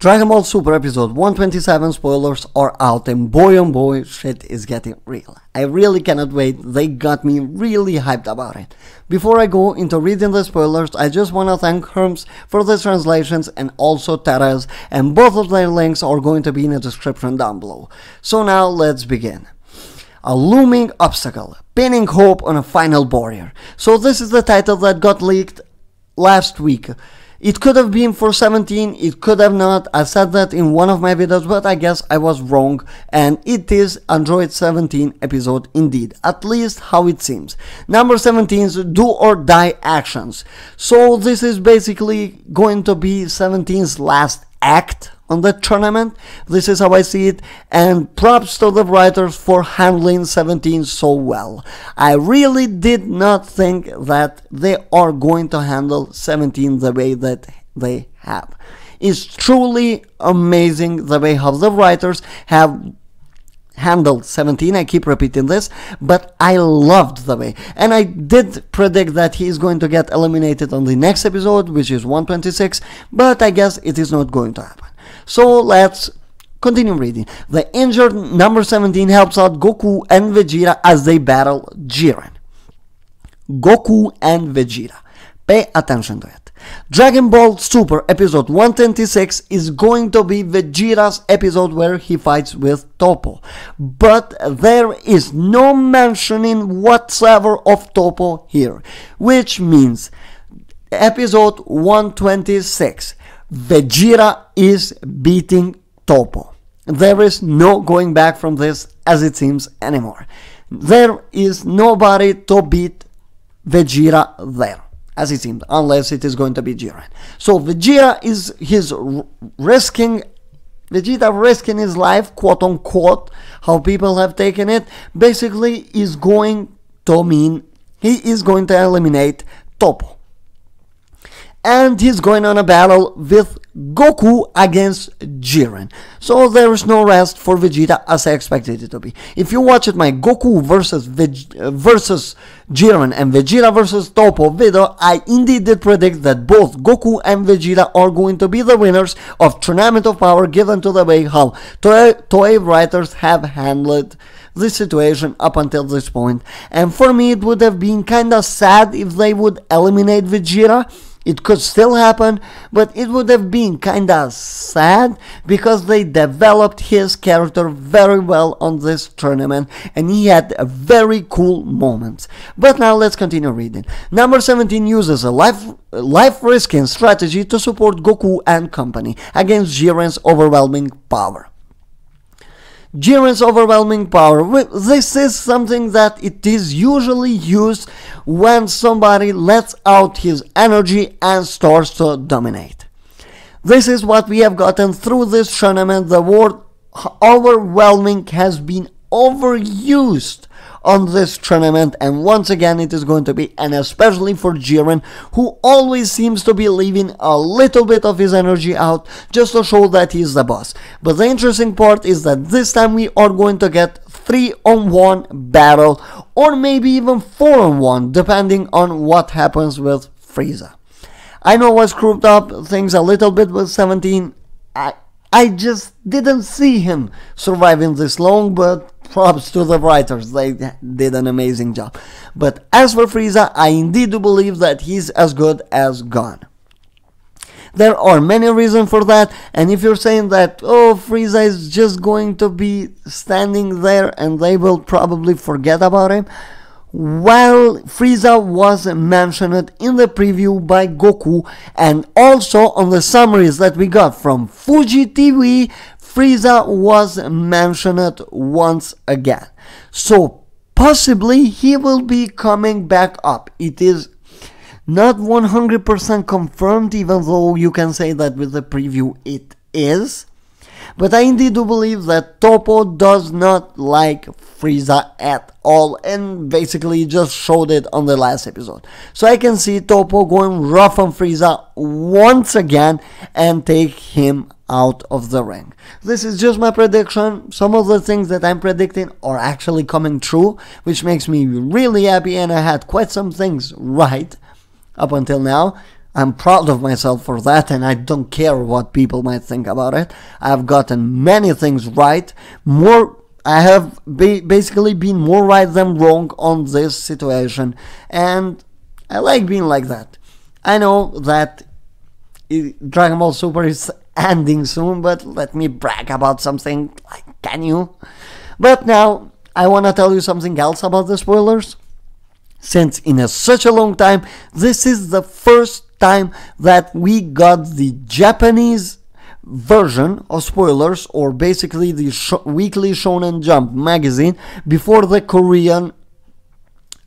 Dragon Ball Super episode 127 spoilers are out, and boy oh boy, shit is getting real. I really cannot wait, they got me really hyped about it. Before I go into reading the spoilers, I just wanna thank Herms for the translations and also Teres, and both of their links are going to be in the description down below. So now let's begin. A looming obstacle, pinning hope on a final barrier. So this is the title that got leaked last week. It could have been for 17, it could have not. I said that in one of my videos, but I guess I was wrong, and it is Android 17 episode indeed, at least how it seems. Number 17's do or die actions. So this is basically going to be 17's last act on the tournament. This is how I see it, and props to the writers for handling 17 so well. I really did not think that they are going to handle 17 the way that they have. It's truly amazing the way how the writers have handled 17. I keep repeating this, but I loved the way, and I did predict that he is going to get eliminated on the next episode, which is 126, but I guess it is not going to happen. So let's continue reading. The injured number 17 helps out Goku and Vegeta as they battle Jiren. Goku and Vegeta. Pay attention to it. Dragon Ball Super episode 126 is going to be Vegeta's episode where he fights with Toppo. But there is no mentioning whatsoever of Toppo here. Which means episode 126. Vegeta is beating Toppo. There is no going back from this, as it seems, anymore. There is nobody to beat Vegeta there, as it seems, unless it is going to be Jiren. So Vegeta risking his life, quote unquote, how people have taken it, basically is going to mean he is going to eliminate Toppo. And he's going on a battle with Goku against Jiren. So there is no rest for Vegeta as I expected it to be. If you watched my Goku versus Jiren and Vegeta versus Toppo video, I indeed did predict that both Goku and Vegeta are going to be the winners of Tournament of Power, given to the way how Toei writers have handled this situation up until this point. And for me it would have been kinda sad if they would eliminate Vegeta. It could still happen, but it would have been kinda sad because they developed his character very well on this tournament and he had very cool moments. But now let's continue reading. Number 17 uses a life-risking strategy to support Goku and company against Jiren's overwhelming power. Jiren's overwhelming power. This is something that it is usually used when somebody lets out his energy and starts to dominate. This is what we have gotten through this tournament. The word overwhelming has been overused on this tournament, and once again it is going to be, and especially for Jiren, who always seems to be leaving a little bit of his energy out just to show that he's the boss. But the interesting part is that this time we are going to get 3-on-1 battle, or maybe even 4-on-1, depending on what happens with Frieza. I know I screwed up things a little bit with 17. I just didn't see him surviving this long, but props to the writers, they did an amazing job. But as for Frieza, I indeed do believe that he's as good as gone. There are many reasons for that, and if you're saying that, oh, Frieza is just going to be standing there and they will probably forget about him, well, Frieza was mentioned in the preview by Goku, and also on the summaries that we got from Fuji TV, Frieza was mentioned once again. So possibly he will be coming back up. It is not 100% confirmed, even though you can say that with the preview it is. But I indeed do believe that Toppo does not like Frieza at all, and basically just showed it on the last episode. So I can see Toppo going rough on Frieza once again and take him out of the ring. This is just my prediction. Some of the things that I'm predicting are actually coming true, which makes me really happy, and I had quite some things right up until now. I'm proud of myself for that, and I don't care what people might think about it. I've gotten many things right. I have basically been more right than wrong on this situation, and I like being like that. I know that Dragon Ball Super is ending soon, but let me brag about something. Like, can you? But now I want to tell you something else about the spoilers. Since in such a long time, this is the first time that we got the Japanese version of spoilers, or basically the weekly Shonen Jump magazine, before the Korean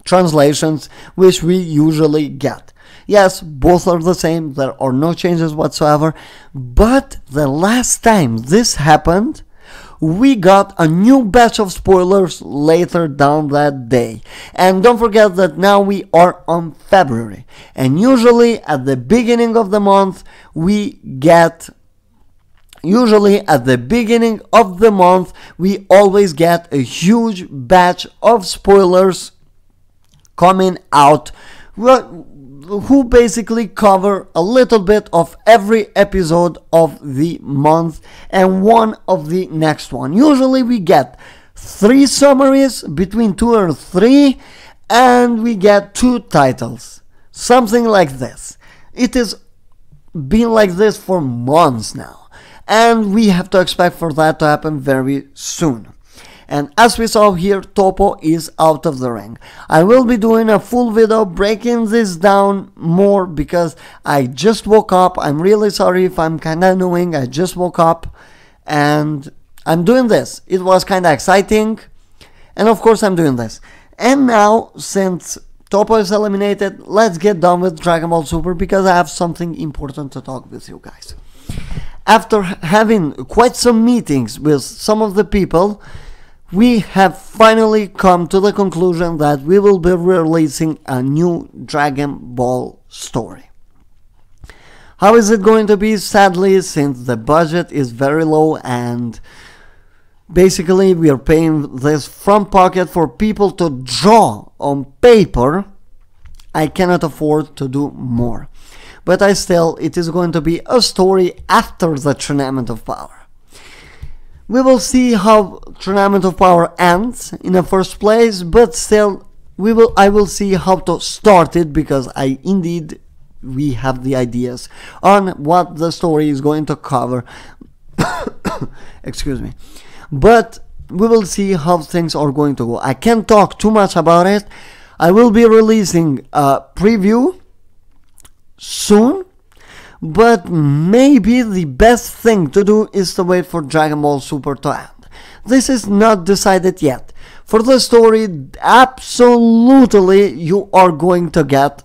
translations, which we usually get. Yes, both are the same, there are no changes whatsoever, but the last time this happened, we got a new batch of spoilers later down that day. And don't forget that now we are on February, and usually at the beginning of the month we always get a huge batch of spoilers coming out, who basically cover a little bit of every episode of the month and one of the next one. Usually we get 3 summaries, between 2 or 3, and we get 2 titles. Something like this. It has been like this for months now, and we have to expect for that to happen very soon. And as we saw here, Toppo is out of the ring. I will be doing a full video breaking this down more because I just woke up. I'm really sorry if I'm kinda annoying. I just woke up and I'm doing this. It was kinda exciting, and of course I'm doing this. And now, since Toppo is eliminated, let's get done with Dragon Ball Super because I have something important to talk with you guys. After having quite some meetings with some of the people, we have finally come to the conclusion that we will be releasing a new Dragon Ball story. How is it going to be? Sadly, since the budget is very low and basically we are paying this from pocket for people to draw on paper, I cannot afford to do more. But it is going to be a story after the Tournament of Power. We will see how Tournament of Power ends in the first place, but still I will see how to start it, because we have the ideas on what the story is going to cover. Excuse me. But we will see how things are going to go. I can't talk too much about it. I will be releasing a preview soon, but maybe the best thing to do is to wait for Dragon Ball Super to end. This is not decided yet. For the story, absolutely you are going to get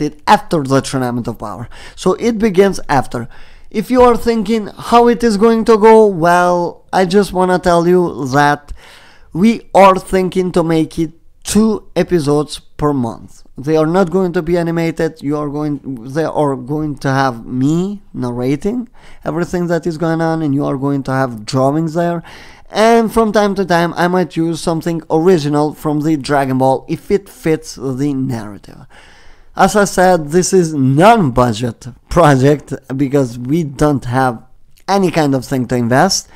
it after the Tournament of Power. So it begins after. If you are thinking how it is going to go, well, I just want to tell you that we are thinking to make it 2 episodes per month. They are not going to be animated. They are going to have me narrating everything that is going on, and you are going to have drawings there. And from time to time I might use something original from the Dragon Ball if it fits the narrative. As I said, this is non-budget project because we don't have any kind of thing to invest.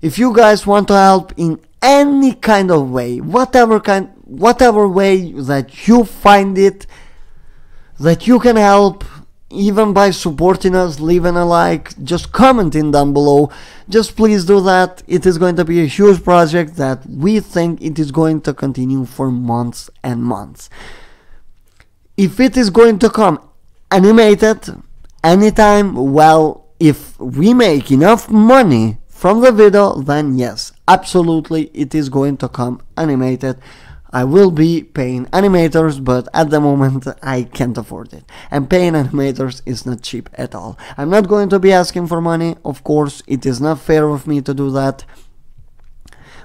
If you guys want to help in any kind of way, whatever way that you find it, that you can help, even by supporting us, leaving a like, just commenting down below, just please do that. It is going to be a huge project that we think it is going to continue for months and months. If it is going to come animated anytime, well, if we make enough money from the video, then yes, absolutely it is going to come animated. I will be paying animators, but at the moment I can't afford it. And paying animators is not cheap at all. I'm not going to be asking for money, of course, it is not fair of me to do that.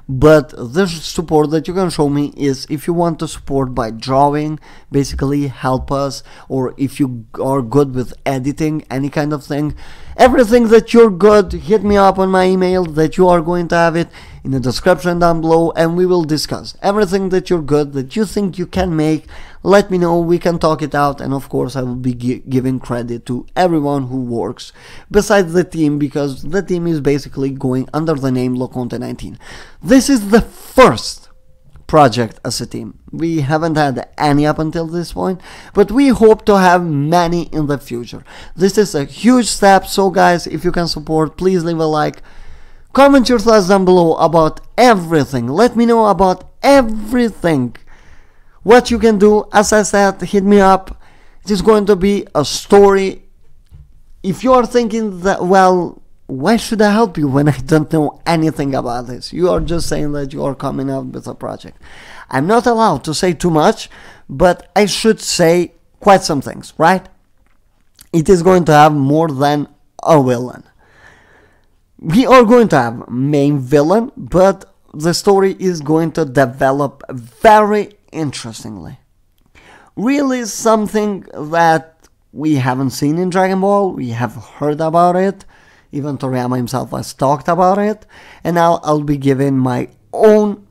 But the support that you can show me is if you want to support by drawing, basically help us, or if you are good with editing, any kind of thing, everything that you're good, hit me up on my email that you are going to have it in the description down below, and we will discuss everything that you're good, that you think you can make. Let me know, we can talk it out, and of course I will be giving credit to everyone who works besides the team, because the team is basically going under the name Loconte 19. This is the first project as a team. We haven't had any up until this point, but we hope to have many in the future. This is a huge step, so guys, if you can support, please leave a like, comment your thoughts down below about everything. Let me know about everything, what you can do. As I said, hit me up. It is going to be a story. If you are thinking that, well, why should I help you when I don't know anything about this? You are just saying that you are coming up with a project. I'm not allowed to say too much, but I should say quite some things, right? It is going to have more than a villain. We are going to have main villain, but the story is going to develop very interestingly. Really something that we haven't seen in Dragon Ball. We have heard about it. Even Toriyama himself has talked about it, and now I'll be giving my own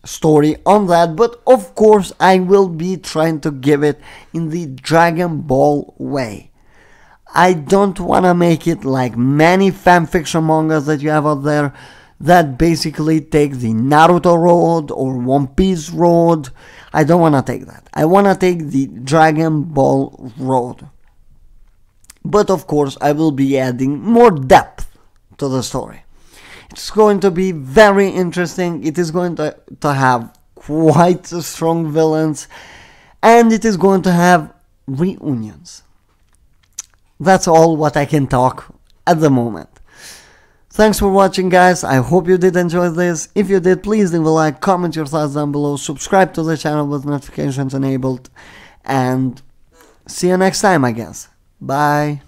story on that, but of course I will be trying to give it in the Dragon Ball way. I don't want to make it like many fanfiction mangas that you have out there that basically take the Naruto road or One Piece road. I don't want to take that. I want to take the Dragon Ball road. But of course I will be adding more depth to the story. It's going to be very interesting. It is going to have quite strong villains, and it is going to have reunions. That's all what I can talk at the moment. Thanks for watching, guys. I hope you did enjoy this. If you did, please leave a like, comment your thoughts down below, subscribe to the channel with notifications enabled, and see you next time, I guess. Bye.